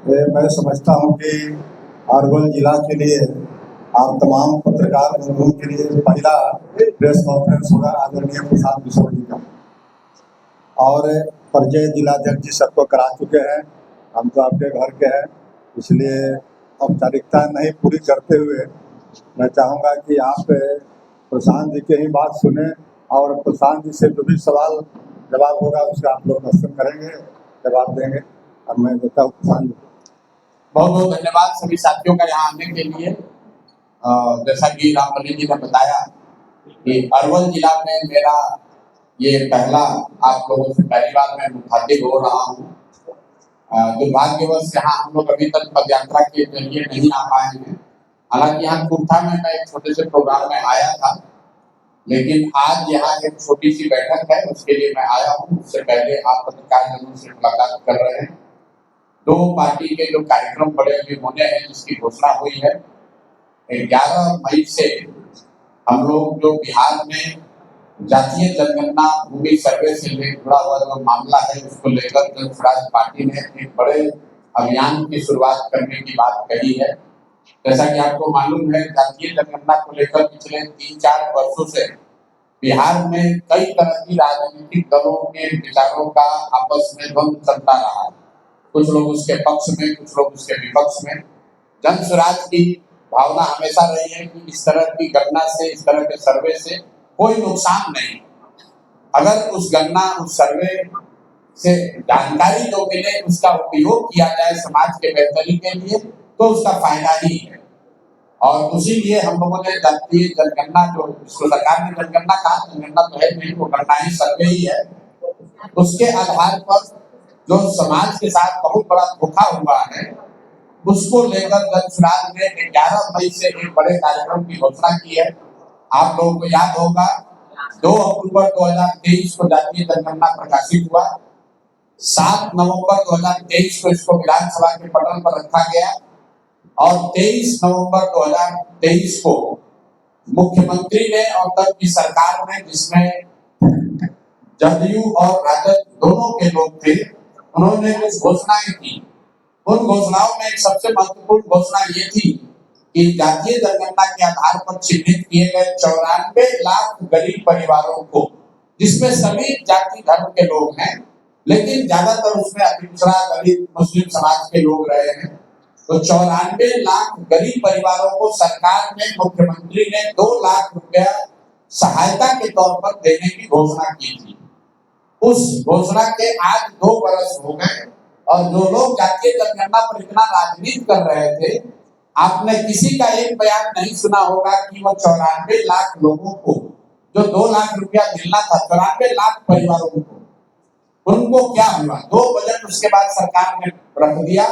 मैं समझता हूँ कि अरवल जिला के लिए आप तमाम पत्रकार बंधुओं के लिए पहला प्रेस कॉन्फ्रेंस होगा आदरणीय प्रशांत किशोर जी का। और परिचय जिलाध्यक्ष जी सबको करा चुके हैं, हम तो आपके घर के हैं, इसलिए औपचारिकता नहीं पूरी करते हुए मैं चाहूँगा कि आप प्रशांत जी की ही बात सुने और प्रशांत जी से जो भी सवाल जवाब होगा उसका आप लोग प्रश्न करेंगे, जवाब देंगे। और मैं देता हूँ प्रशांत जी। बहुत बहुत धन्यवाद सभी साथियों का यहाँ आने के लिए। जैसा कि रामपल्ली जी ने बताया कि अरवल जिला में मेरा ये पहला आप लोगों से पहली बार मैं मुखातिब हो रहा हूँ। दुर्भाग्यवश यहाँ हम लोग अभी तक पदयात्रा के जरिए नहीं आ पाए हैं। हालांकि यहाँ कुर्था में मैं एक छोटे से प्रोग्राम में आया था, लेकिन आज यहाँ एक छोटी सी बैठक है, उसके लिए मैं आया हूँ। उससे पहले आप पत्रकार जनों से मुलाकात कर रहे हैं। दो पार्टी के जो कार्यक्रम बड़े अभी होने हैं जिसकी घोषणा हुई है, 11 मई से हम लोग जो बिहार में जातीय जनगणना भूमि सर्वे से जुड़ा हुआ जो मामला है उसको लेकर जन स्वराज पार्टी ने एक बड़े अभियान की शुरुआत करने की बात कही है। जैसा कि आपको मालूम है, जातीय जनगणना को लेकर पिछले 3-4 वर्षों से बिहार में कई तरह की राजनीतिक दलों के विचारों का आपस में द्वंद्व चलता रहा है। कुछ लोग उसके पक्ष में, कुछ लोग उसके विपक्ष में। जन स्वराज की भावना हमेशा रही है कि इस तरह की गणना से, इस तरह के सर्वे से कोई नुकसान नहीं। अगर उस गणना, उस सर्वे से जानकारी जो मिले उसका उपयोग किया जाए समाज के बेहतरी के लिए तो उसका फायदा ही है। और उसी लिए हम लोगों ने जातीय जनगणना, जो इसको सरकार ने जनगणना कहा, जनगणना तो है नहीं, वो गणना ही सर्वे ही है, उसके आधार पर जो समाज के साथ बहुत बड़ा धोखा हुआ है उसको लेकर जन स्वराज ने 11 मई से एक बड़े कार्यक्रम की घोषणा की है। आप लोगों को याद होगा 2 अक्टूबर 2023 को जातीय जनगणना प्रकाशित हुआ। 7 नवंबर 2023 को इसको विधानसभा के पटल पर रखा गया और 23 नवंबर 2023 को मुख्यमंत्री ने और तब की सरकार ने, जिसमें जदयू और राजद दोनों के लोग थे, उन्होंने कुछ घोषणाएं की। उन घोषणाओं में एक सबसे महत्वपूर्ण घोषणा ये थी कि जातीय जनगणना के आधार पर चिन्हित किए गए 94 लाख गरीब परिवारों को, जिसमें सभी जाति धर्म के लोग हैं, लेकिन ज्यादातर उसमें पिछड़ा दलित मुस्लिम समाज के लोग रहे हैं, तो 94 लाख गरीब परिवारों को सरकार ने, मुख्यमंत्री ने 2 लाख रुपया सहायता के तौर पर देने की घोषणा की थी। उस घोषणा के आज 2 वर्ष हो गए और जो लोग जातीय जनगणना पर इतना राजनीति कर रहे थे, आपने किसी का एक बयान नहीं सुना होगा कि वो 94 लाख लोगों को जो 2 लाख रुपया मिलना था, 94 लाख परिवारों को, उनको क्या हुआ। 2 बजट उसके बाद सरकार ने रख दिया,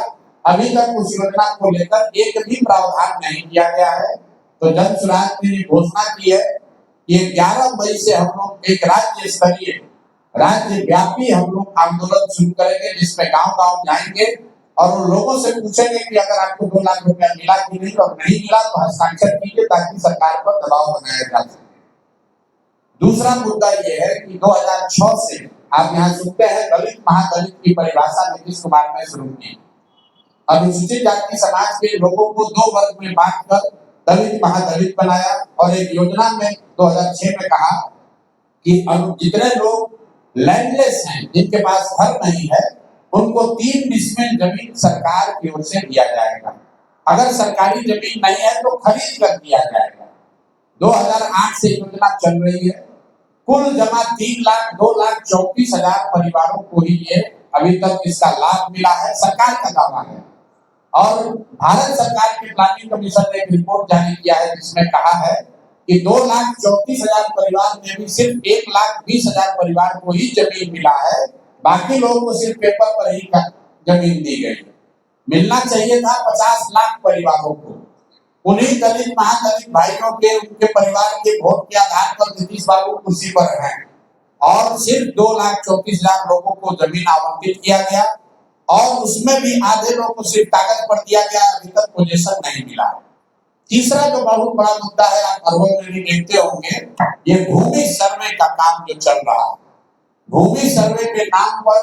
अभी तक उस योजना को लेकर एक भी प्रावधान नहीं किया गया है। तो जन स्वराज ने ये घोषणा की है कि 11 मई से हम लोग एक राज्य स्तरीय, राज्य व्यापी हम लोग आंदोलन शुरू करेंगे, जिसमें गांव-गांव जाएंगे और उन लोगों से पूछेंगे कि अगर आपको 2 लाख रुपया मिला कि नहीं, और नहीं मिला तो हस्ताक्षर कीजिए ताकि सरकार पर दबाव बनाया जा सके। दूसरा मुद्दा यह है कि 2006 से आप यहाँ सुनते हैं दलित महादलित की परिभाषा नीतीश कुमार ने शुरू की। अनुसूचित जाति समाज के लोगों को 2 वर्ग में बांटकर दलित महादलित बनाया और एक योजना में 2006 में कहा कि जितने लोग लैंडलेस हैं, जिनके पास घर नहीं है, उनको 3 डिसमिल जमीन सरकार की ओर से दिया जाएगा। अगर सरकारी जमीन नहीं है तो खरीद कर दिया जाएगा। 2008 से योजना चल रही है। कुल जमा 3,02,34,000 परिवारों को ही ये अभी तक इसका लाभ मिला है, सरकार का दावा है। और भारत सरकार के प्लानिंग कमीशन ने एक रिपोर्ट जारी किया है जिसमें कहा है कि 2,34,000 परिवार में भी सिर्फ 1,20,000 परिवार को ही जमीन मिला है, बाकी लोगों को सिर्फ पेपर पर ही जमीन दी गई। मिलना चाहिए था 50 लाख परिवारों को। उन्हीं दलित महादलित भाइयों के, उनके परिवार के वोट के आधार पर नीतीश बाबू कुर्सी पर हैं और सिर्फ 2,34,000 लोगों को जमीन आवंटित किया गया और उसमें भी आधे लोगों को सिर्फ कागज पर दिया गया, अभी तक पोजीशन नहीं मिला। तीसरा जो बहुत बड़ा मुद्दा है, आप अरवल में भी देखते होंगे, ये भूमि सर्वे का काम जो चल रहा है। भूमि सर्वे के नाम पर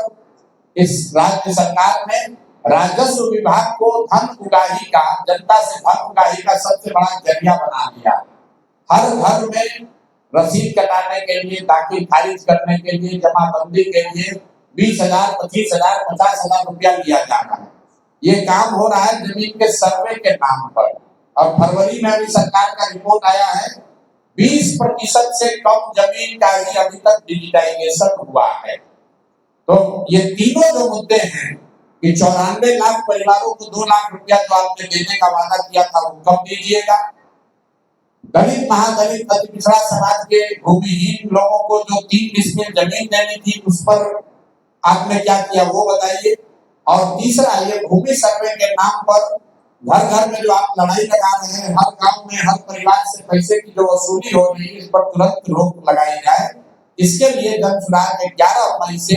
इस राज्य सरकार ने राजस्व विभाग को धन उगाही का, जनता से धन उगाही का सबसे बड़ा जरिया बना दिया। हर घर में रसीद कटाने के लिए, दाखिल खारिज करने के लिए, जमाबंदी के लिए 20,000, 25,000, 50,000 रुपया लिया जा रहा है। ये काम हो रहा है जमीन के सर्वे के नाम पर। और फरवरी में अभी सरकार का रिपोर्ट आया है, 20% से कम जमीन का ही अभी तक डिजिटाइजेशन हुआ है। तो ये तीनों जो मुद्दे हैं कि 94 लाख परिवारों को 2 लाख रुपया जो आपने देने का वादा किया था वो कब दीजिएगा? दलित, महादलित, अति पिछड़ा समाज के भूमिहीन लोगों को जो 3 डिसमिल जमीन देनी थी उस पर आपने क्या किया वो बताइए। और तीसरा, ये भूमि सर्वे के नाम पर घर घर में जो आप लड़ाई लगा रहे हैं, हर गांव में हर परिवार से पैसे की जो वसूली हो रही है, इस पर तुरंत रोक लगाई जाए। इसके लिए जन सुराग 11 मई से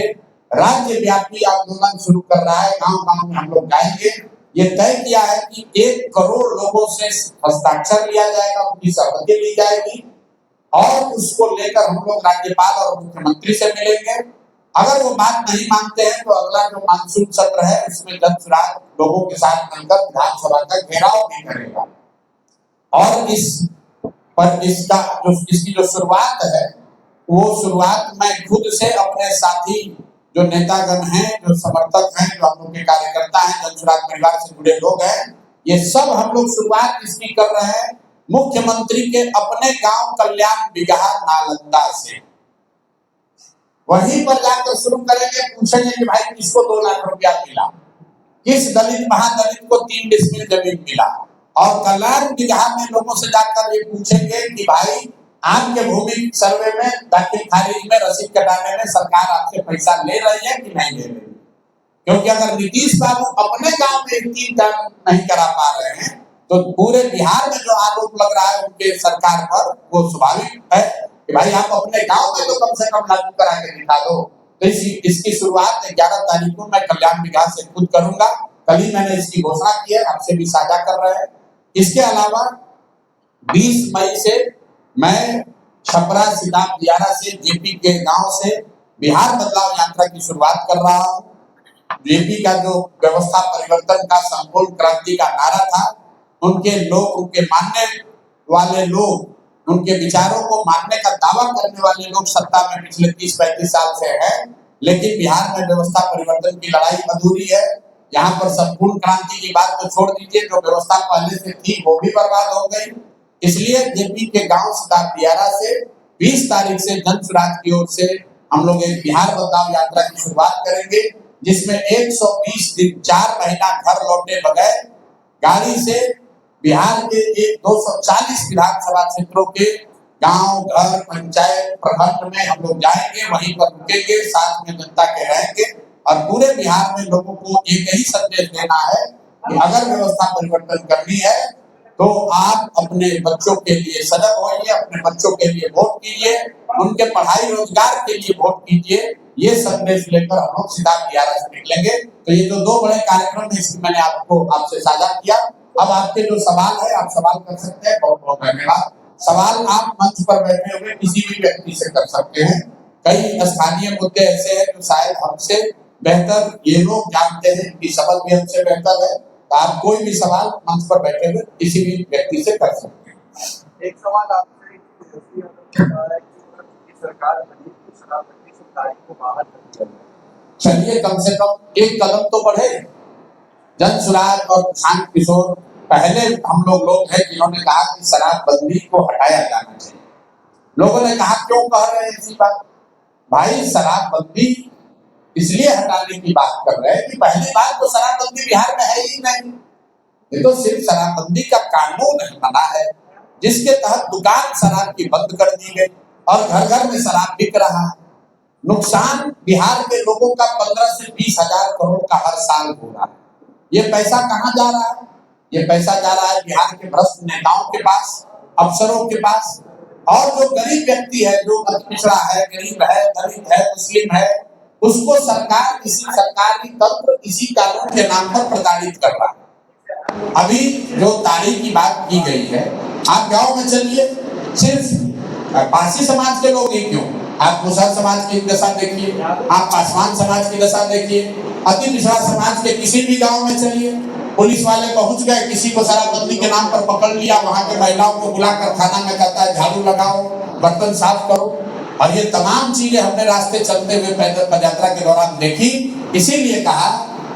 राज्य व्यापी आंदोलन शुरू कर रहा है। गांव गांव में हम लोग जाएंगे। ये तय किया है कि 1 करोड़ लोगों से हस्ताक्षर लिया जाएगा, उनकी सहमति ली जाएगी और उसको लेकर हम लोग राज्यपाल और मुख्यमंत्री से मिलेंगे। अगर वो बात नहीं मानते हैं तो अगला जो मानसून सत्र है उसमें जन सुराग लोगों के साथ मिलकर विधानसभा का घेराव भी करेगा। और इसकी जो शुरुआत है वो शुरुआत मैं खुद से अपने साथी जो नेतागण हैं, जो समर्थक हैं, जो हम लोग के कार्यकर्ता हैं, जन सुराग परिवार से जुड़े लोग हैं, ये सब हम लोग शुरुआत इसकी कर रहे हैं मुख्यमंत्री के अपने गांव कल्याण बिगहा नालंदा से। वहीं पर जाकर शुरू करेंगे, पूछेंगे कि भाई किसको 2 लाख रुपया मिला, किस दलित महादलित को 3 डिसमिल जमीन मिला। और कल्याण बिगहा में लोगों से जाकर ये पूछेंगे कि भाई आपके भूमि सर्वे में, दाखिल खारिज में, रसीद कटाने में सरकार आपसे पैसा ले रही है कि नहीं ले रही है? क्योंकि अगर नीतीश बाबू अपने गांव में 3 काम नहीं करा पा रहे हैं तो पूरे बिहार में जो आरोप लग रहा है उनके सरकार पर, वो स्वाभाविक है कि भाई आप अपने गांव में तो कम से कम लागू करा के दिखा दो। तो इसकी शुरुआत 11 तारीख को मैं कल्याण विकास से खुद करूंगा। कल ही मैंने इसकी घोषणा की है, आपसे भी साझा कर रहे हैं। इसके अलावा 20 मई से मैं छपरा, सिताब, दियारा से, जेपी के गांव से बिहार बदलाव यात्रा की शुरुआत कर रहा हूँ। जेपी का जो व्यवस्था परिवर्तन का संपूर्ण क्रांति का नारा था, उनके लोग, उनके मानने वाले लोग, उनके विचारों को मानने का दावा करने वाले लोग सत्ता में पिछले 30-35 साल से हैं, लेकिन बिहार में व्यवस्था परिवर्तन की लड़ाई अधूरी है। यहाँ पर संपूर्ण क्रांति की बात तो छोड़ दीजिए, जो व्यवस्था पहले से थी वो भी बर्बाद हो गई। इसलिए जेपी के गांव सिताब, दियारा से 20 तारीख से जन सुराग की ओर से हम लोग एक बिहार बदलाव यात्रा की शुरुआत करेंगे, जिसमें 120 दिन 4 महीना घर लौटे बगैर गाड़ी से बिहार के 240 विधानसभा क्षेत्रों के गांव, घर, पंचायत, प्रखंड में हम लोग जाएंगे, वहीं पर रुकेंगे, साथ में जनता के रहेंगे और पूरे बिहार में लोगों को एक ही संदेश देना है कि अगर व्यवस्था परिवर्तन करनी है तो आप अपने बच्चों के लिए सजग होइए, अपने बच्चों के लिए वोट कीजिए, उनके पढ़ाई रोजगार के लिए वोट कीजिए। ये संदेश लेकर हम लोग सिताब, दियारा से निकलेंगे। तो ये जो 2 बड़े कार्यक्रम है इसकी मैंने आपसे साझा किया। अब आपके जो सवाल है आप सवाल कर सकते हैं। बहुत बहुत धन्यवाद। सवाल आप मंच पर बैठे हुए किसी भी व्यक्ति से कर सकते हैं। कई स्थानीय मुद्दे ऐसे हैं जो शायद हमसे बेहतर ये लोग जानते हैं, इनकी समझ भी हमसे बेहतर है। तो आप कोई भी सवाल मंच पर बैठे हुए किसी भी व्यक्ति से कर सकते हैं। एक सवाल आपसे, सरकार को बाहर कर दिया, चलिए कम से कम एक कदम तो बढ़े। जन सुराग और प्रशांत किशोर पहले हम लोग हैं जिन्होंने कहा कि शराबबंदी को हटाया जाना चाहिए। लोगों ने कहा क्यों कह रहे हैं ऐसी बात? भाई शराबबंदी इसलिए हटाने की बात कर रहे हैं कि पहली बात तो शराबबंदी बिहार में है ही नहीं। ये तो सिर्फ शराबबंदी का कानून नहीं बना है जिसके तहत दुकान शराब की बंद कर दी गई और घर घर में शराब बिक रहा है। नुकसान बिहार के लोगों का 15 से 20 हजार करोड़ का हर साल हो रहा है। ये पैसा कहाँ जा रहा है? ये पैसा जा रहा है बिहार के भ्रष्ट नेताओं के पास, अफसरों के पास, और जो गरीब व्यक्ति है, जो पिछड़ा है, गरीब है, दलित है, मुस्लिम है, उसको सरकार, इसी सरकारी तंत्र, इसी कानून के नाम पर प्रताड़ित कर रहा है। अभी जो तारीख की बात की गई है, आप गांव में चलिए, सिर्फ पारसी समाज के लोग ही क्यों, आप मुसहर समाज की दशा देखिए, आप पासवान समाज की दशा देखिए, अति पिछड़ा समाज के किसी भी गांव में चलिए, पुलिस वाले पहुंच गए, किसी को शराबबंदी के नाम पर पकड़ लिया, वहां के महिलाओं को बुलाकर थाना में कहता है झाड़ू लगाओ, बर्तन साफ करो। और ये तमाम चीजें हमने रास्ते चलते हुए पैदल पदयात्रा के दौरान देखी। इसीलिए कहा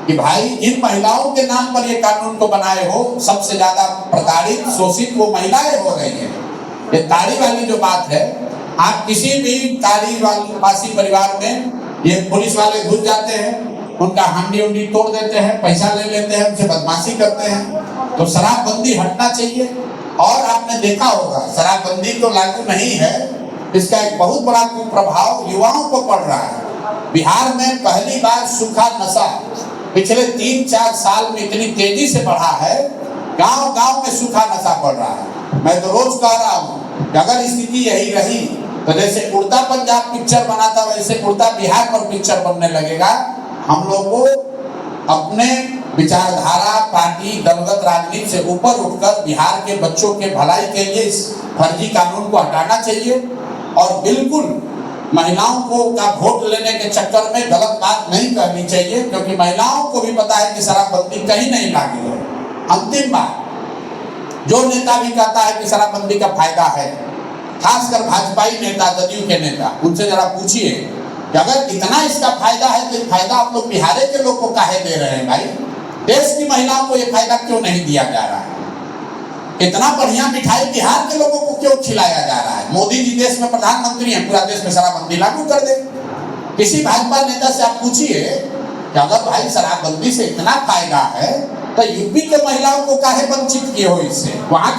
कि भाई इन महिलाओं के नाम पर ये कानून को बनाए हो, सबसे ज्यादा प्रताड़ित शोषित वो महिलाएं हो रही है। ये ताड़ी वाली जो बात है, आप किसी भी ताड़ी वासी परिवार में ये पुलिस वाले घुस जाते हैं, उनका हांडी उंडी तोड़ देते हैं, पैसा ले लेते हैं, उनसे बदमाशी करते हैं। तो शराबबंदी हटना चाहिए। और आपने देखा होगा शराबबंदी तो लागू नहीं है, इसका एक बहुत बड़ा कुप्रभाव युवाओं को पड़ रहा है। बिहार में पहली बार सूखा नशा पिछले 3-4 साल में इतनी तेजी से बढ़ा है, गांव-गांव में सूखा नशा बढ़ रहा है। मैं तो रोज कह रहा हूँ कि अगर स्थिति यही रही तो जैसे उड़ता पंजाब पिक्चर बना था, वैसे उड़ता बिहार पर पिक्चर बनने लगेगा। हम लोग को अपने विचारधारा, पार्टी, दलगत राजनीति से ऊपर उठकर बिहार के बच्चों के भलाई के लिए इस फर्जी कानून को हटाना चाहिए। और बिल्कुल महिलाओं को का वोट लेने के चक्कर में गलत बात नहीं करनी चाहिए, क्योंकि महिलाओं को भी पता है कि शराबबंदी कहीं नहीं लागू है। अंतिम बात, जो नेता भी कहता है कि शराबबंदी का फायदा है, खासकर भाजपाई नेता, जदयू के नेता, उनसे जरा पूछिए कि अगर इतना इसका फायदा है तो फायदा आप लोग बिहार के लोग को काहे दे रहे हैं भाई? देश की महिलाओं को ये फायदा क्यों नहीं दिया जा रहा है? इतना बढ़िया मिठाई बिहार के लोगों को क्यों खिलाया जा रहा है? मोदी जी देश में प्रधानमंत्री हैं, पूरा देश में शराबबंदी लागू कर दे। किसी भाजपा नेता से आप पूछिए कि अगर भाई शराबबंदी से इतना फायदा है तो यूपी के महिलाओं को काहे वंचित किए हो इससे, वहां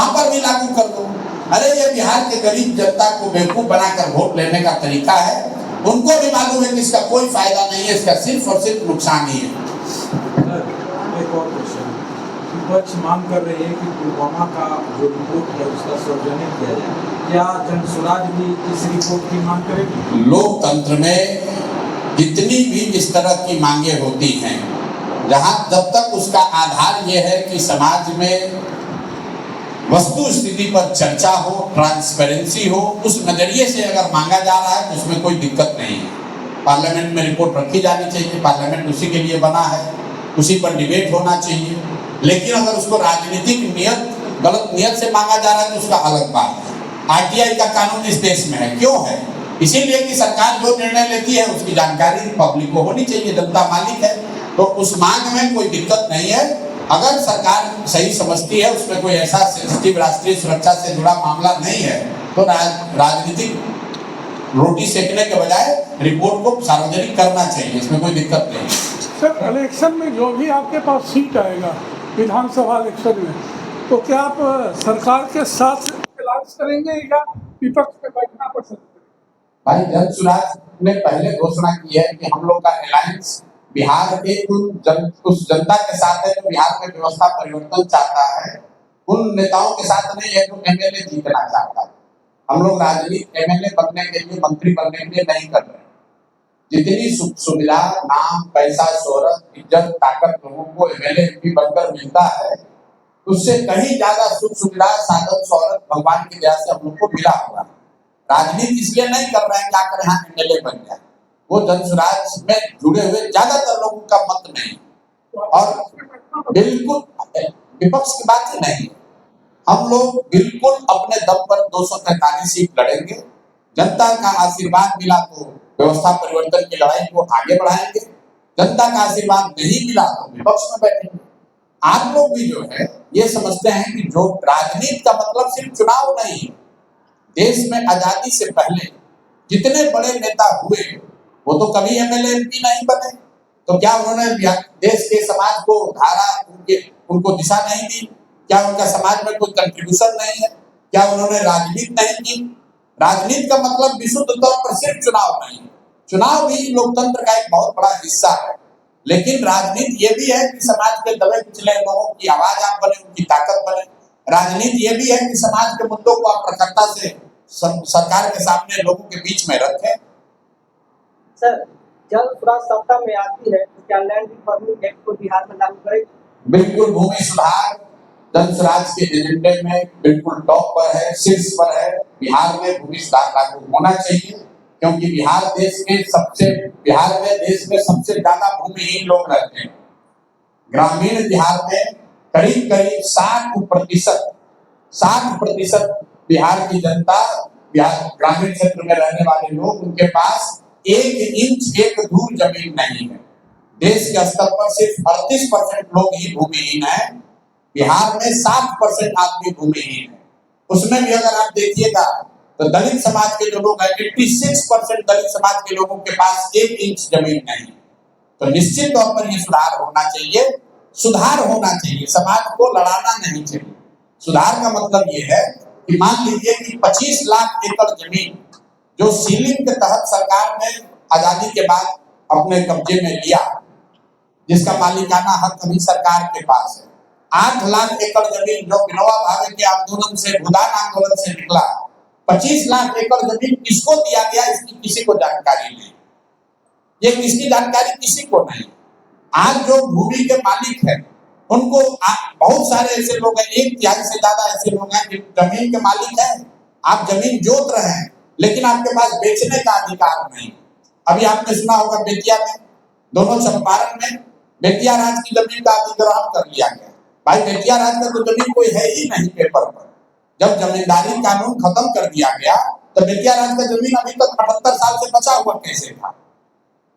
पर भी लागू कर दो। अरे ये बिहार के गरीब जनता को बेवकूफ बनाकर वोट लेने का तरीका है। उनको भी मालूम है कि इसका कोई फायदा नहीं है, इसका सिर्फ और सिर्फ नुकसान ही है। एक और क्वेश्चन, विपक्ष मांग कर रही है कि पुलवामा का जो रिपोर्ट है उसका सौजन्य किया जाए, क्या जनसुराज भी इस रिपोर्ट की मांग करेगी? लोकतंत्र में जितनी भी इस तरह की मांगे होती हैं, जहां जब तक उसका आधार यह है कि समाज में वस्तु स्थिति पर चर्चा हो, ट्रांसपेरेंसी हो, उस नजरिए से अगर मांगा जा रहा है तो उसमें कोई दिक्कत नहीं है। पार्लियामेंट में रिपोर्ट रखी जानी चाहिए, पार्लियामेंट उसी के लिए बना है, उसी पर डिबेट होना चाहिए। लेकिन अगर उसको राजनीतिक नियत, गलत नियत से मांगा जा रहा है तो उसका अलग बात है। आरटीआई का कानून इस देश में है, क्यों है? इसीलिए कि सरकार जो निर्णय लेती है उसकी जानकारी पब्लिक को होनी चाहिए, जनता मालिक है। तो उस मांग में कोई दिक्कत नहीं है। अगर सरकार सही समझती है उसमें कोई ऐसा सेंसिटिव राष्ट्रीय सुरक्षा से जुड़ा मामला नहीं है, तो राजनीतिक रोटी सेकने के बजाय रिपोर्ट को सार्वजनिक करना चाहिए, इसमें कोई दिक्कत नहीं। सर, इलेक्शन में जो भी आपके पास सीट आएगा विधानसभा इलेक्शन में, तो क्या आप सरकार के साथ इलाज करेंगे या विपक्ष में बैठना पसंद करेंगे? भाई जनसुराज ने पहले घोषणा की है कि हम लोग का अलायंस बिहार के उस जनता के साथ है जो बिहार में व्यवस्था परिवर्तन चाहता है, उन नेताओं के साथ नहीं है जो एमएलए जीतना चाहता है। हम लोग राजनीति एमएलए बनने के लिए, मंत्री बनने के लिए नहीं कर रहे। जितनी सुख सुविधा, नाम, पैसा, शोहरत, इज्जत, ताकत लोगों को एमएलए एमपी बनकर मिलता है, उससे कहीं ज्यादा सुख सुविधा, साधन, शोहरत भगवान की दया से हम लोग को मिला होगा। राजनीति इसलिए नहीं कर रहे हैं कि आकर यहाँ एमएलए बन जाए। वो जनसुराज में जुड़े हुए ज्यादातर लोगों का मत नहीं, और बिल्कुल विपक्ष की बात ही नहीं। हम लोग बिल्कुल अपने दम पर 243 सीट लड़ेंगे। जनता का आशीर्वाद मिला तो व्यवस्था परिवर्तन की लड़ाई को आगे बढ़ाएंगे, जनता का आशीर्वाद नहीं मिला तो विपक्ष में बैठेंगे। आप लोग भी जो है ये समझते हैं कि जो राजनीति का मतलब सिर्फ चुनाव नहीं है। देश में आजादी से पहले जितने बड़े नेता हुए वो तो कभी एमएलए एमपी नहीं बने, तो क्या उन्होंने देश के समाज को धारा, उनको दिशा नहीं दी? क्या उनका समाज में कोई कंट्रीब्यूशन नहीं है? क्या उन्होंने राजनीति नहीं की? राजनीति का मतलब विशुद्ध तौर पर सिर्फ चुनाव नहीं, चुनाव भी लोकतंत्र का एक बहुत बड़ा हिस्सा है। लेकिन राजनीति ये भी है कि समाज के दबे कुचले लोगों की आवाज आप बने, उनकी ताकत बने। राजनीति ये भी है कि समाज के मुद्दों को आप प्रखरता से सरकार के सामने, लोगों के बीच में रखें। सर, जल सुराज सत्ता में आती है तो क्या लैंड रिफॉर्मिंग एक्ट को बिहार में लागू करेगी? बिल्कुल, भूमि सुधार जनस्वराज के एजेंडे में बिल्कुल टॉप पर है, शीर्ष पर है। बिहार में भूमि सुधार लागू होना चाहिए, क्योंकि बिहार में देश में सबसे ज्यादा भूमिहीन लोग रहते हैं। ग्रामीण बिहार में करीब 60% बिहार की जनता, बिहार ग्रामीण क्षेत्र में रहने वाले लोग, उनके पास 1 इंच 1 धूर जमीन नहीं है। देश के स्तर पर सिर्फ 38% लोग ही भूमिहीन है। बिहार में 60% आदमी भूमिहीन है। उसमें भी अगर आप देखिएगा तो दलित समाज के जो लोग हैं, 86% दलित समाज के लोगों के पास 1 इंच जमीन नहीं। तो निश्चित तौर पर ये सुधार होना चाहिए। सुधार होना चाहिए, समाज को लड़ाना नहीं चाहिए। सुधार का मतलब ये है कि मान लीजिए कि 25 लाख एकड़ जमीन जो सीलिंग के तहत सरकार ने आजादी के बाद अपने कब्जे में लिया, जिसका मालिकाना हक अभी सरकार के पास है। 8 लाख एकड़ जमीन जो विनोबा भावे के आंदोलन से, भूदान आंदोलन से निकला, 25 लाख एकड़ जमीन किसको दिया गया, इसकी किसी को जानकारी नहीं। ये किसकी जानकारी, किसी को नहीं। आज जो भूमि के मालिक हैं, उनको बहुत सारे ऐसे लोग हैं, 1/3 से ज्यादा ऐसे लोग हैं जो जमीन के मालिक हैं। आप जमीन जोत रहे हैं, लेकिन आपके पास बेचने का अधिकार नहीं। अभी आपने सुना होगा बेतिया में, दोनों चंपारण में बेतिया राज की जमीन का अधिग्रहण कर लिया गया। भाई बेतिया राज का तो जमीन कोई है ही नहीं पेपर पर। जब जमींदारी कानून खत्म कर दिया गया तो बेतिया राज का जमीन अभी तक 78 साल से बचा हुआ कैसे था?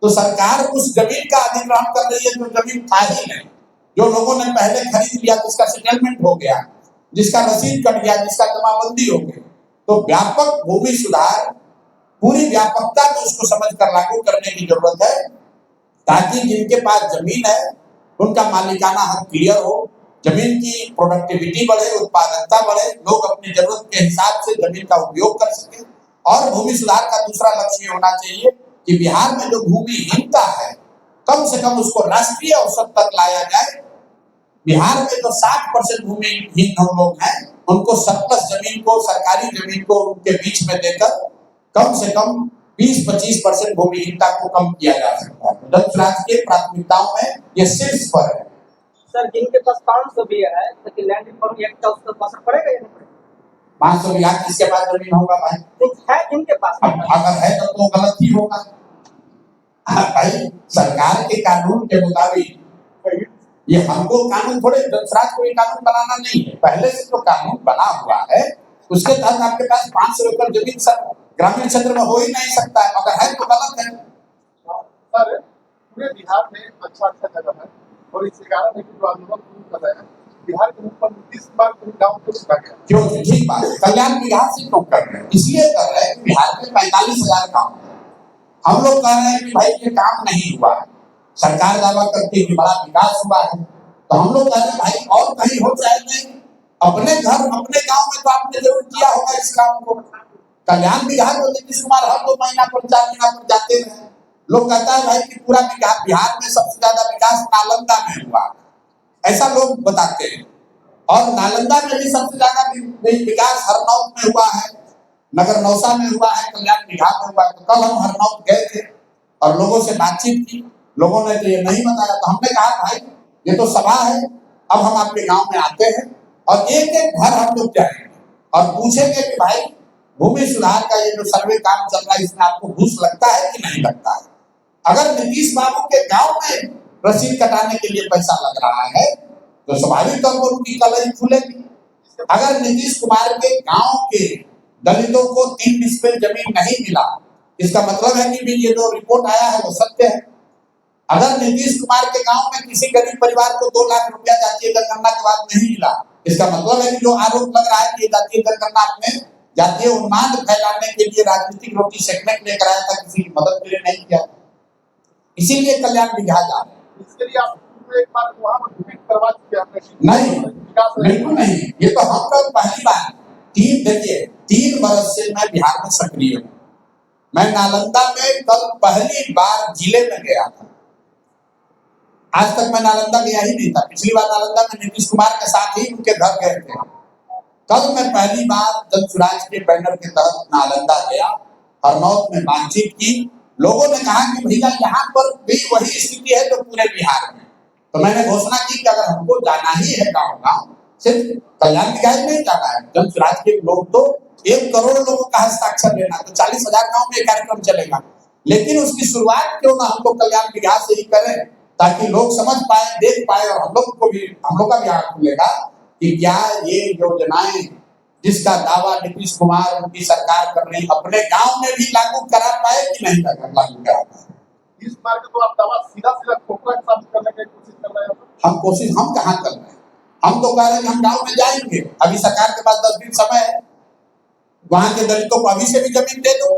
तो सरकार उस जमीन का अधिग्रहण कर रही है जो जमीन था ही नहीं, जो लोगों ने पहले खरीद लिया, जिसका सेटलमेंट हो गया, जिसका रसीद कट गया, जिसका जमाबंदी हो गई। तो व्यापक भूमि सुधार पूरी व्यापकता में उसको समझ कर लागू करने की जरूरत है, ताकि जिनके पास जमीन है उनका मालिकाना हक क्लियर हो, जमीन की प्रोडक्टिविटी बढ़े, उत्पादकता बढ़े, लोग अपनी जरूरत के हिसाब से जमीन का उपयोग कर सके। और भूमि सुधार का दूसरा लक्ष्य होना चाहिए कि बिहार में जो भूमिहीनता है, कम से कम उसको राष्ट्रीय औसत तक लाया जाए। बिहार में जो 60% भूमिहीन लोग हैं, उनको सरप्लस जमीन को, सरकारी जमीन को उनके बीच में देकर कम से कम 20-25% भूमिहीनता को कम किया जा सकता है। जनस्वराज के प्राथमिकताओं में ये शीर्ष पर है। सर, जिनके पास 500 बीघा है, तो लैंड रिफॉर्म एक्ट का उसको असर पड़ेगा या नहीं पड़ेगा? 500 बीघा किसके पास जमीन होगा भाई? है जिनके पास। अगर है तो गलत ही होगा भाई। सरकार के कानून के मुताबिक, ये हमको कानून थोड़े, जनस्वराज को ये कानून बनाना नहीं है, पहले से तो कानून बना हुआ है। उसके तहत आपके पास 500 एकड़ जमीन सर ग्रामीण क्षेत्र में हो ही नहीं सकता है। अगर है तो गलत है। सर, पूरे बिहार में अच्छा जगह है, और इस कारण है कि जो आंदोलन शुरू कर रहे हैं, बिहार के ऊपर 30 बार गाँव को रुका गया। क्यों? ठीक बात है। कल्याण बिहार से क्यों कर रहे हैं? इसलिए कर रहे हैं कि बिहार में 45,000 गाँव है। हम लोग कह रहे हैं कि भाई ये काम नहीं हुआ है। सरकार दावा करती है कि बड़ा विकास हुआ है, तो हम लोग कह रहे हैं भाई और कहीं हो चाहे नहीं, अपने घर, अपने गांव में तो आपने जरूर किया होगा इस काम को। कल्याण बिहार को नीतीश कुमार हर 2 महीना पर 4 महीना पर जाते रहे। लोग कहता है भाई कि पूरा बिहार में सबसे ज्यादा विकास नालंदा में हुआ, ऐसा लोग बताते हैं। और नालंदा में भी सबसे ज्यादा विकास हरनौत में हुआ है, नगर नौसा में हुआ है, कल्याण बिहार में हुआ है। तो कल हम हरनौत गए थे और लोगों से बातचीत की, लोगों ने तो ये नहीं बताया। तो हमने कहा भाई ये तो सभा है, अब हम आपके गांव में आते हैं और एक एक घर हम लोग जाएंगे और पूछेंगे कि भाई भूमि सुधार का ये जो सर्वे काम चल रहा है, इसमें आपको घूस लगता है कि नहीं लगता है? अगर नीतीश बाबू के गांव में रसीद कटाने के लिए पैसा लग रहा है तो स्वाभाविक तौर पर उनकी कलई खुलेगी। अगर नीतीश कुमार के गांव के दलितों को 3 डिस्पेल जमीन नहीं मिला, इसका मतलब है कि भी ये जो रिपोर्ट आया है वो सत्य है। अगर नीतीश कुमार के गांव में किसी गरीब परिवार को 2 लाख रुपया जातीय जनगणना के बाद नहीं मिला, इसका मतलब है कि जो आरोप लग रहा है कि जातीय जनगणना आपने जातीय उन्माद फैलाने के लिए, राजनीतिक रोटी सेकने के लिए कराया था, किसी की मदद के लिए नहीं किया। इसीलिए कल्याण बिहार जा रहे हैं। इसके लिए आप एक बार वहां पर करवा चुके हैं? नहीं, बिल्कुल नहीं। ये तो हम लोग पहली बार 3 बरस से मैं बिहार में सक्रिय हूँ। मैं नालंदा में कल पहली बार जिले में गया था। आज तक मैं नालंदा गया ही नहीं था। पिछली बार नालंदा में नीतीश कुमार के साथ ही उनके घर गए थे। कल मैं पहली बार जनस्वराज के बैनर के तहत नालंदा गया, हरनौत में बातचीत की। लोगों ने कहा कि भैया यहाँ पर भी वही स्थिति है जो पूरे बिहार में। तो मैंने घोषणा की कि अगर हमको जाना ही है गाँव गाँव, सिर्फ कल्याण विकास नहीं जाना है, जन स्वराज के लोग तो 1 करोड़ लोगों का हस्ताक्षर लेना, तो 40,000 गांव में कार्यक्रम चलेगा। लेकिन उसकी शुरुआत क्यों ना हम लोग कल्याण विकास से ही करें, ताकि लोग समझ पाए, देख पाए, और हम लोग का भी आंख खुलेगा कि क्या ये योजनाएं जिसका दावा नीतीश कुमार उनकी सरकार कर रही अपने गांव में भी लागू करा पाए कि नहीं लागू करा पाए। इस मार्ग को आप दावा सीधा खोखला साबित करने की कोशिश कर रहे हैं। हम कहाँ कर रहे हैं, हम तो कह रहे हैं कि हम गांव में जाएंगे। अभी सरकार के पास 10 दिन समय है, वहां के दलितों को अभी से भी जमीन दे दो,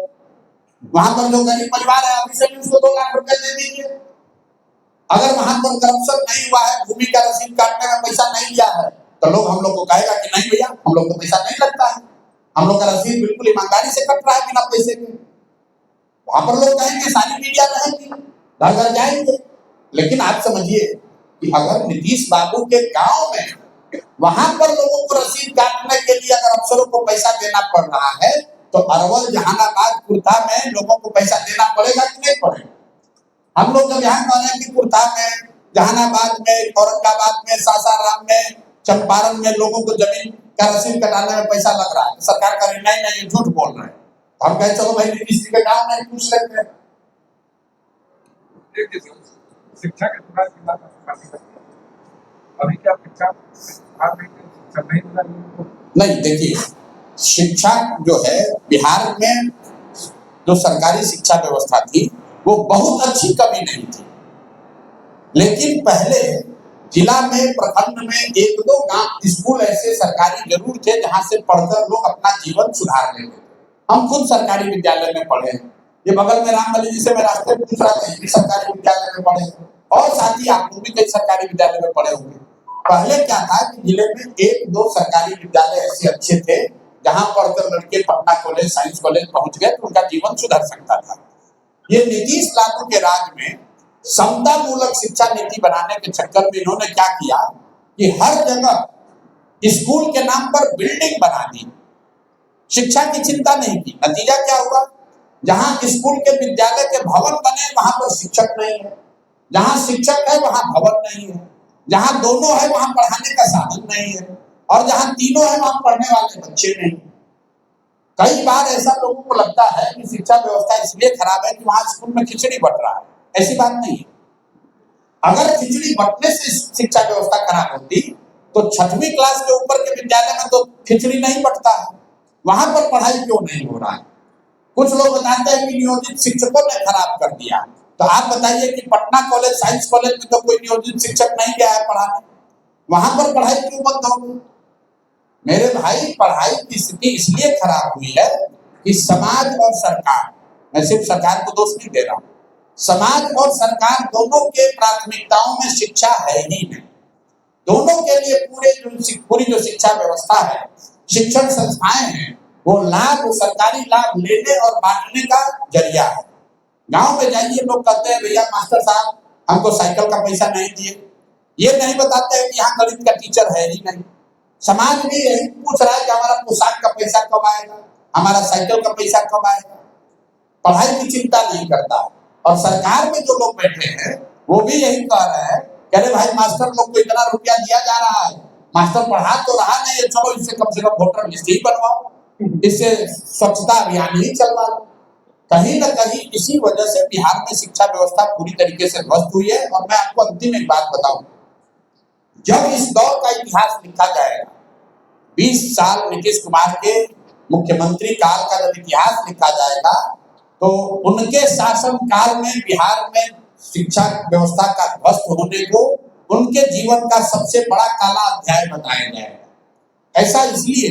वहां पर जो गरीब परिवार है अभी से भी उसको 2 लाख रुपए दे दीजिए। अगर वहां पर करप्शन नहीं हुआ है, भूमि का रसीद काटने में पैसा नहीं लिया है, तो लोग हम लोग को कहेगा कि नहीं भैया हम लोग को पैसा नहीं लगता है, हम लोग का रसीद बिल्कुल ईमानदारी से कट रहा है बिना पैसे के। वहां पर लोग कहेंगे, सारी मीडिया रहेगी, घर घर जाएंगे। लेकिन आप समझिए कि अगर नीतीश बाबू के गांव में वहां पर लोगों को रसीद काटने के लिए अगर अफसरों को पैसा देना पड़ रहा है, तो अरवल, जहानाबाद, कुर्था में लोगों को पैसा देना पड़ेगा कि नहीं पड़ेगा? हम लोग जब यहाँ कह रहे हैं कि कुर्था में, जहानाबाद में, औरंगाबाद में, सासाराम में, चंपारण में लोगों को जमीन का रसीद कटाने में पैसा लग रहा है, सरकार का नहीं ये झूठ बोल रहे हैं। हम कहे चलो भाई नीतीश जी के गाँव में पूछ लेते हैं। शिक्षा के थोड़ा जिला अभी क्या शिक्षा नहीं मिला नहीं, देखिए शिक्षा जो है बिहार में जो सरकारी शिक्षा व्यवस्था थी वो बहुत अच्छी कभी नहीं थी, लेकिन पहले जिला में, प्रखंड में 1-2 गांव स्कूल ऐसे सरकारी जरूर थे जहां से पढ़कर लोग अपना जीवन सुधार लेते थे। हम खुद सरकारी विद्यालय में पढ़े हैं, ये बगल में रामबली जी से मैं रास्ते में पूछ रहा था, भी सरकारी विद्यालय में पढ़े, और साथ ही आप लोग भी कई सरकारी विद्यालय में पढ़े होंगे। पहले क्या था कि जिले में 1-2 सरकारी विद्यालय ऐसे अच्छे थे जहां पढ़कर लड़के पटना कॉलेज, साइंस कॉलेज पहुंच गए तो उनका जीवन सुधर सकता था। ये नीतीश लालू के राज में समता मूलक शिक्षा नीति बनाने के चक्कर में इन्होंने क्या किया कि हर जगह स्कूल के नाम पर बिल्डिंग बना दी, शिक्षा की चिंता नहीं की। नतीजा क्या हुआ, जहां स्कूल के विद्यालय के भवन बने वहां पर शिक्षक नहीं है, जहां शिक्षक है वहां भवन नहीं है, जहां दोनों है वहां पढ़ाने का साधन नहीं है, और जहां तीनों है वहां पढ़ने वाले बच्चे नहीं। कई बार ऐसा लोगों को लगता है कि शिक्षा व्यवस्था इसलिए खराब है कि वहां स्कूल में खिचड़ी बट रहा है, ऐसी बात नहीं है। अगर खिचड़ी बटने से शिक्षा व्यवस्था खराब होती तो 6वीं क्लास के ऊपर के विद्यालय में तो खिचड़ी नहीं बटता है, वहां पर पढ़ाई क्यों नहीं हो रहा है? कुछ लोग बताते हैं कि नियोजित शिक्षकों ने खराब कर दिया, तो आप बताइए कि पटना कॉलेज, साइंस कॉलेज में तो कोई नियोजित शिक्षक नहीं गया है पढ़ाने, वहां पर पढ़ाई क्यों बंद हो गई? मेरे भाई, पढ़ाई की स्थिति इसलिए खराब हुई है कि समाज और सरकार, मैं सिर्फ सरकार को दोष नहीं दे रहा हूं, समाज और सरकार दोनों के प्राथमिकताओं में शिक्षा है ही नहीं। दोनों के लिए पूरी जो शिक्षा व्यवस्था है, शिक्षण संस्थाएं हैं, वो लाभ, सरकारी लाभ लेने और बांटने का जरिया है। गांव में जाइए, लोग कहते हैं भैया मास्टर साहब हमको साइकिल का पैसा नहीं दिए, ये नहीं बताते हैं कि यहाँ गणित का टीचर है ही नहीं। समाज भी यही पूछ रहा है कि हमारा पोशाक का पैसा कब आएगा, हमारा साइकिल का पैसा कब आएगा। पढ़ाई की चिंता नहीं करता, और सरकार में जो लोग बैठे हैं वो भी यही कह रहे हैं कि अरे भाई मास्टर लोग को इतना रुपया दिया जा रहा है, मास्टर पढ़ा तो रहा नहीं है, चलो इससे कम से कम वोटर लिस्ट ही बनवाओ, इससे स्वच्छता अभियान ही चलवा लो। कहीं न कहीं इसी वजह से बिहार में शिक्षा व्यवस्था पूरी तरीके से ध्वस्त हुई है। और मैं आपको अंतिम एक बात बताऊं, जब इस दौर का इतिहास लिखा जाएगा, 20 साल नीतीश कुमार के मुख्यमंत्री काल का जब इतिहास लिखा जाएगा, तो उनके शासन काल में बिहार में शिक्षा व्यवस्था का ध्वस्त होने को उनके जीवन का सबसे बड़ा काला अध्याय बताया जाएगा। ऐसा इसलिए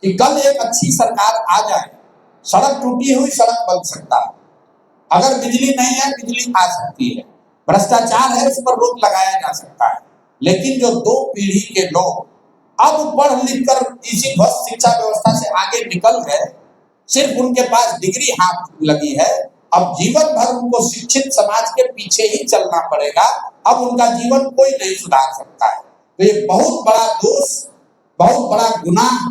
कि कल एक अच्छी सरकार आ जाए, सड़क टूटी हुई सड़क बन सकता है, अगर बिजली नहीं है बिजली आ सकती है, भ्रष्टाचार है उस पर रोक लगाया जा सकता है। लेकिन जो 2 पीढ़ी के लोग अब पढ़ लिख कर इसी ध्वस्त शिक्षा व्यवस्था से आगे निकल गए, सिर्फ उनके पास डिग्री हाथ लगी है, अब जीवन भर उनको शिक्षित समाज के पीछे ही चलना पड़ेगा, अब उनका जीवन कोई नहीं सुधार सकता है। तो ये बहुत बड़ा दोष, बहुत बड़ा गुनाह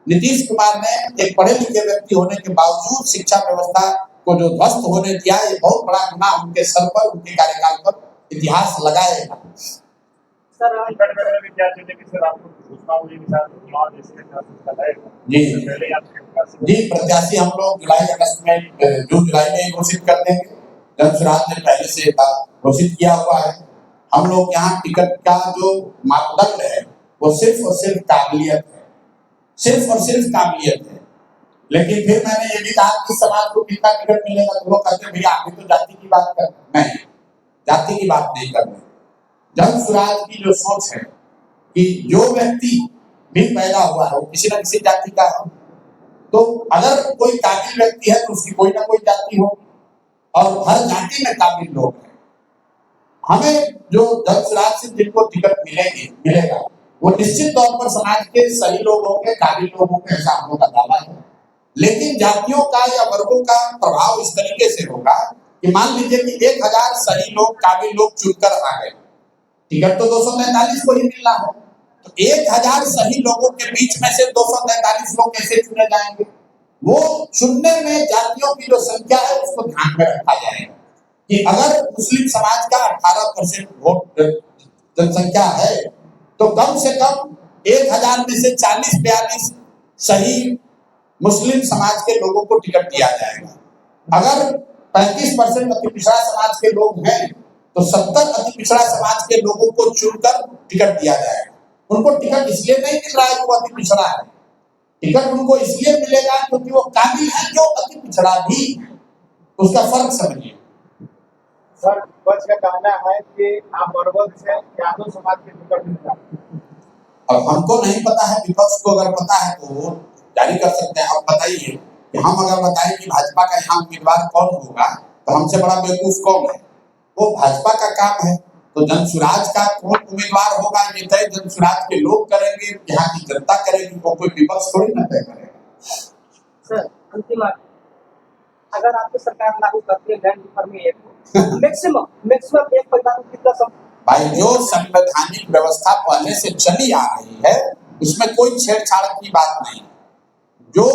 नीतीश कुमार ने एक पढ़े लिखे व्यक्ति होने के बावजूद शिक्षा व्यवस्था को जो ध्वस्त होने दिया, ये बहुत बड़ा गुनाह उनके सर पर, उनके कार्यकाल पर इतिहास लगाएगा। सर टिकट वगैरह भी क्या चलते कि सर आपको घोषणा हुई कि सर चुनाव जैसे कराएगा जी पहले आपके पास जी, प्रत्याशी हम लोग जुलाई अगस्त में जून जुलाई में ही घोषित कर देंगे। जन सुराज ने पहले से घोषित किया हुआ है। हम लोग यहाँ टिकट का जो मापदंड है वो सिर्फ और सिर्फ काबिलियत है, सिर्फ और सिर्फ काबिलियत है। लेकिन फिर मैंने ये भी कहा कि समाज को कितना टिकट मिलेगा, तो लोग कहते हैं भैया अभी तो जाति की बात कर, नहीं, जाति की बात नहीं कर रहे। जन सुराज की जो सोच है कि जो व्यक्ति भी पैदा हुआ है वो किसी न किसी जाति का है, तो अगर कोई काबिल व्यक्ति है तो उसकी कोई ना कोई जाति हो, और हर जाति में काबिल लोग हैं। हमें जो जन सुराज से जिनको टिकट मिलेगा वो निश्चित तौर पर समाज के सही लोग होंगे, काबिल लोग होंगे, ऐसा हम लोग का दावा है। लेकिन जातियों का या वर्गों का प्रभाव इस तरीके से होगा कि मान लीजिए कि 1000 सही लोग, काबिल लोग चुनकर आ गए, टिकट तो 243 को ही मिलना है, तो 1000 सही लोगों के बीच में से 243 लोग कैसे चुने जाएंगे? वो चुनने में जातियों की जो संख्या है उसको ध्यान में रखा जाएगा कि अगर मुस्लिम समाज का 18% वोट जनसंख्या है तो कम से कम 1000 में से 40-42 सही मुस्लिम समाज के लोगों को टिकट दिया जाएगा। अगर 35% अति पिछड़ा समाज के लोग हैं तो 70 अति पिछड़ा समाज के लोगों को चुनकर टिकट दिया जाएगा। उनको टिकट इसलिए नहीं मिल रहा है कि वो अति पिछड़ा है, टिकट उनको इसलिए मिलेगा क्योंकि वो काबिल है जो अति पिछड़ा भी है। उसका फर्क समझिए। सर विपक्ष का कहना है कि आप अरवल से यादव समाज के टिकट मिलेगा। अब हमको नहीं पता है, विपक्ष को अगर पता है तो वो जारी कर सकते हैं। अब बताइए कि हम अगर बताएं कि भाजपा का यहाँ उम्मीदवार कौन होगा तो हमसे बड़ा बेवकूफ कौन है? वो भाजपा का काम है। तो जन सुराज का कौन उम्मीदवार होगा ये तय जन सुराज के लोग करेंगे, यहाँ की जनता करेगी, वो कोई विपक्ष थोड़ी ना तय करेगा। सर अंतिम अगर आपकी सरकार लागू करती है लैंड रिफॉर्म एक्ट, मैक्सिमम एक परिवार को कितना भाई जो संवैधानिक व्यवस्था पहले से चली आ रही है उसमें कोई छेड़छाड़ की बात नहीं। जो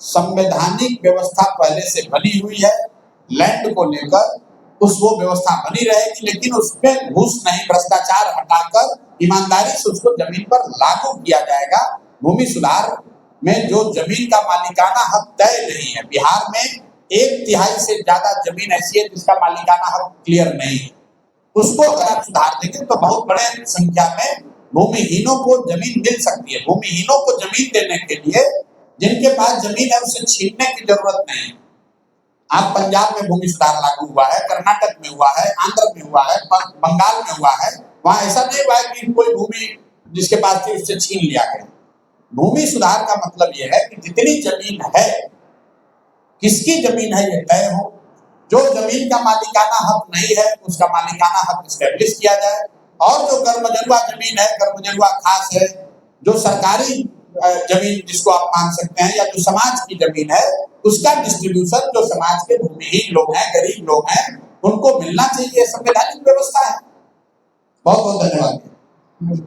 संवैधानिक व्यवस्था पहले से बनी हुई है लैंड को लेकर, वो व्यवस्था बनी रहेगी, लेकिन उसमें घूस नहीं, भ्रष्टाचार हटाकर ईमानदारी से उसको जमीन पर लागू किया जाएगा। भूमि सुधार में जो जमीन का मालिकाना हक तय नहीं है, बिहार में 1/3 से ज्यादा जमीन ऐसी है जिसका मालिकाना हक क्लियर नहीं है, उसको अगर आप सुधार देंगे तो बहुत बड़े संख्या में भूमिहीनों को जमीन मिल सकती है। भूमिहीनों को जमीन देने के लिए जिनके पास जमीन है उसे छीनने की जरूरत नहीं। आज पंजाब में भूमि सुधार लागू हुआ है, कर्नाटक में हुआ है, आंध्र में हुआ है, बंगाल में हुआ है। वहां ऐसा नहीं हुआ है कि कोई भूमि जिसके पास थी उससे छीन लिया गया। भूमि सुधार का मतलब यह है कि जितनी जमीन है, किसकी जमीन है ये तय हो। जो जमीन का मालिकाना हक नहीं है उसका मालिकाना हक एस्टेब्लिश किया जाए, और जो कर्मजरुआ जमीन है, कर्मजरुआ खास है, जो सरकारी जमीन जिसको आप मान सकते हैं या जो समाज की जमीन है, उसका डिस्ट्रीब्यूशन जो समाज के भूमिहीन लोग हैं, गरीब लोग हैं, उनको मिलना चाहिए। संवैधानिक व्यवस्था है। बहुत बहुत धन्यवाद।